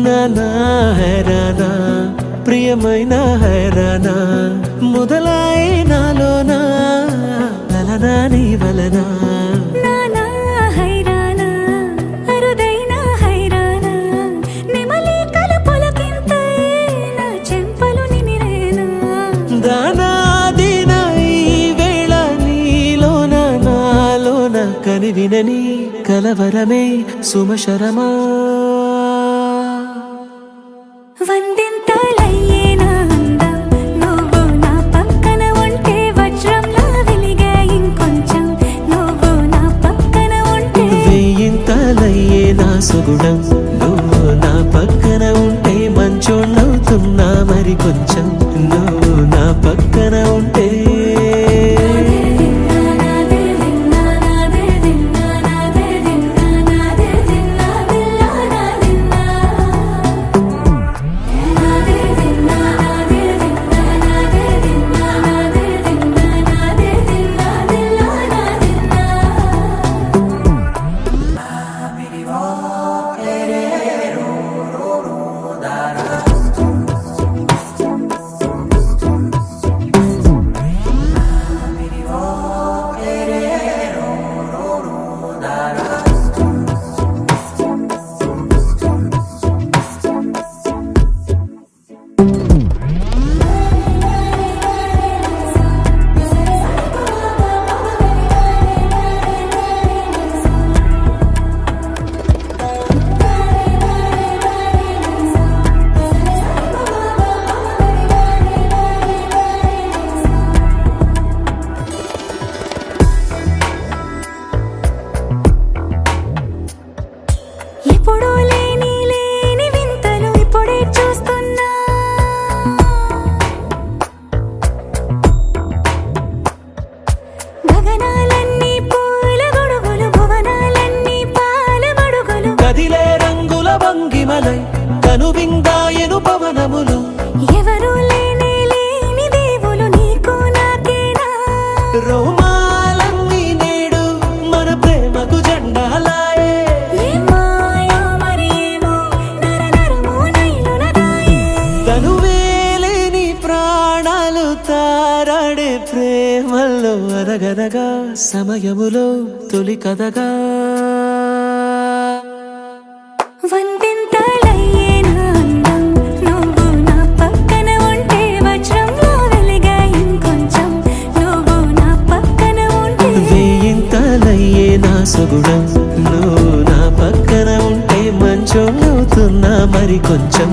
నానా హైరానా ప్రియమైన హైరానా మొదలై నాలోనా లలనా నీ వలనా నానా హైరానా అరుదైన హైరానా నెమలి కలుపులకింతై నా చెంపలు నిమిరేనా దానా దినా ఈ వేళ నీలోన నాలోన కనివినని కలవరమే సుమశరమా వందింతలయ్యేనా అందం నువ్వు నా పక్కన ఉంటే వజ్రంలా వెలిగే ఇంకొంచెం నువ్వు నా పక్కన ఉంటే వెయ్యింతలయ్యే నా సుగుణం నువ్వు నా పక్కన ఉంటే మంచోళ్ళవుతున్నా మరి కొంచెం నువ్వు నా పక్కన ఉంటే ఎప్పుడూ లేని వింతలు ఇప్పుడే చూస్తున్నా గగనాలన్నీ పూల గొడుగులు భువనాలన్నీ పాల మడుగులు కదిలే రంగుల భంగిమలై కనువిందాయను పవనములు ఎవరూ లేని దేవులు నీకు నాకేనా రోమాలన్నీ నేడు మన ప్రేమకు జెండాలాయే తనువేలేని ప్రాణాలు తారాడే ప్రేమల్లో అరగనగా సమయములో తొలి కథగా వందింతలయ్యేనా అందం నువ్వు నా పక్కన ఉంటే వజ్రంలా వెలిగే ఇంకొంచెం నువ్వు నా పక్కన ఉంటే వెయ్యింతలయ్యే నా సుగుణం నువ్వు నా పక్కన ఉంటే మంచోళ్ళవుతున్నా మరి కొంచెం